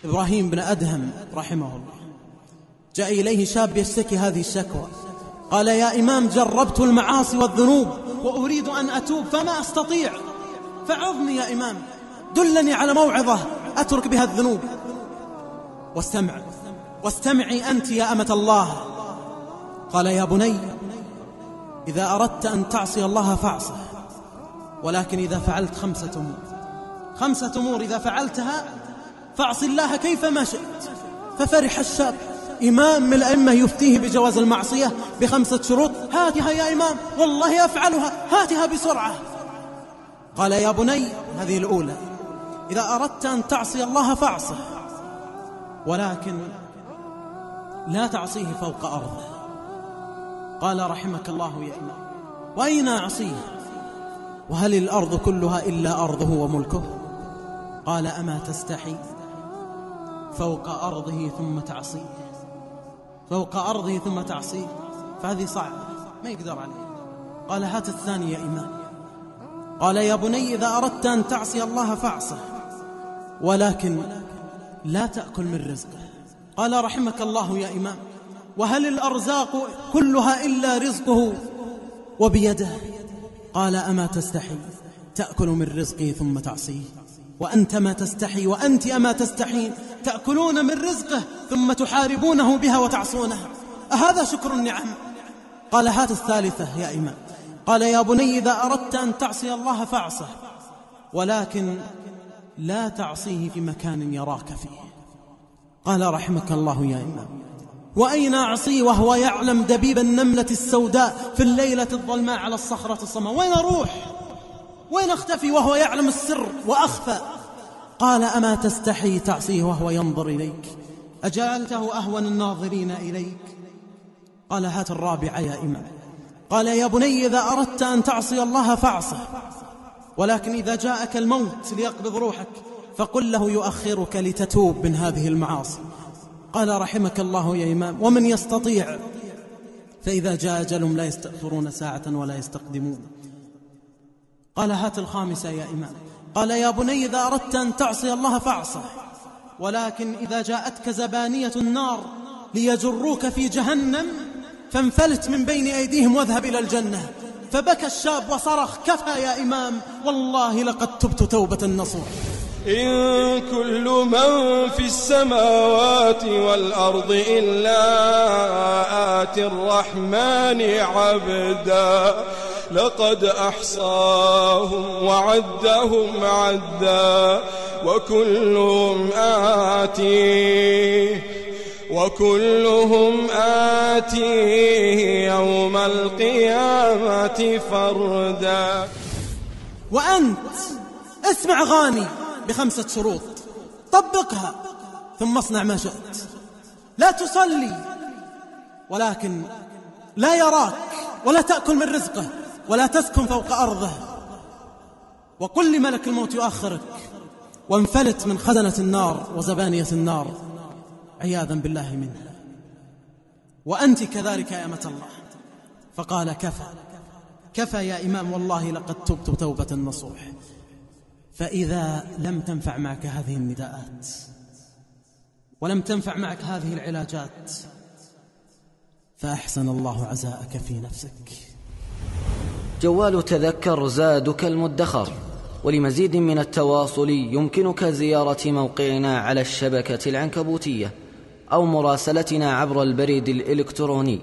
إبراهيم بن أدهم رحمه الله جاء إليه شاب يشتكي هذه الشكوى، قال: يا إمام، جربت المعاصي والذنوب وأريد أن أتوب فما أستطيع، فعظني يا إمام، دلني على موعظة أترك بها الذنوب. واستمعي أنت يا أمة الله. قال: يا بني، إذا أردت أن تعصي الله فاعصه، ولكن إذا فعلت خمسة أمور إذا فعلتها فاعص الله كيفما شئت. ففرح الشاب، إمام من الأئمة يفتيه بجواز المعصية ب5 شروط، هاتها يا إمام، والله أفعلها، هاتها بسرعة. قال: يا بني، هذه الأولى، إذا أردت أن تعصي الله فاعصه، ولكن لا تعصيه فوق أرضه. قال: رحمك الله يا إمام، وأين أعصيه؟ وهل الأرض كلها إلا أرضه وملكه؟ قال: أما تستحي فوق أرضه ثم تعصيه؟ فوق أرضه ثم تعصيه، فهذه صعبة ما يقدر عليه. قال: هات الثاني يا إمام. قال: يا بني، إذا أردت أن تعصي الله فاعصه، ولكن لا تأكل من رزقه. قال: رحمك الله يا إمام، وهل الأرزاق كلها إلا رزقه وبيده؟ قال: أما تستحي تأكل من رزقه ثم تعصيه؟ وأنت ما تستحي، وأنت أما تستحين تأكلون من رزقه ثم تحاربونه بها وتعصونه؟ أهذا شكر النعم؟ قال: هات الثالثة يا إمام. قال: يا بني، إذا أردت أن تعصي الله فاعصه، ولكن لا تعصيه في مكان يراك فيه. قال: رحمك الله يا إمام، وأين أعصي وهو يعلم دبيب النملة السوداء في الليلة الظلماء على الصخرة الصماء؟ وين أروح؟ وين أختفي وهو يعلم السر وأخفى؟ قال: أما تستحي تعصيه وهو ينظر إليك؟ أجعلته أهون الناظرين إليك؟ قال: هات الرابعة يا إمام. قال: يا بني، إذا أردت أن تعصي الله فاعصه، ولكن إذا جاءك الموت ليقبض روحك فقل له يؤخرك لتتوب من هذه المعاصي. قال: رحمك الله يا إمام، ومن يستطيع؟ فإذا جاء أجلهم لا يستأخرون ساعة ولا يستقدمون. قال: هات الخامسة يا إمام. قال: يا بني، إذا أردت أن تعصي الله فاعصه، ولكن إذا جاءتك زبانية النار ليجروك في جهنم فانفلت من بين أيديهم واذهب إلى الجنة. فبكى الشاب وصرخ: كفى يا إمام، والله لقد تبت توبة نصوح. إن كل من في السماوات والأرض إلا آتي الرحمن عبدا، لقد أحصاهم وعدهم عدا، وكلهم آتيه يوم القيامة فردا. وأنت اسمع غاني ب5 شروط، طبقها ثم اصنع ما شئت. لا تصلي ولكن لا يراك، ولا تأكل من رزقه، ولا تسكن فوق أرضه، وقل لملك الموت يؤخرك، وانفلت من خزنة النار وزبانية النار عياذا بالله منها. وأنت كذلك يا أمة الله. فقال: كفى يا إمام، والله لقد تبت توبة نصوح. فإذا لم تنفع معك هذه النداءات ولم تنفع معك هذه العلاجات فأحسن الله عزاءك في نفسك. جوال تذكر زادك المدخر. ولمزيد من التواصل يمكنك زيارة موقعنا على الشبكة العنكبوتية أو مراسلتنا عبر البريد الإلكتروني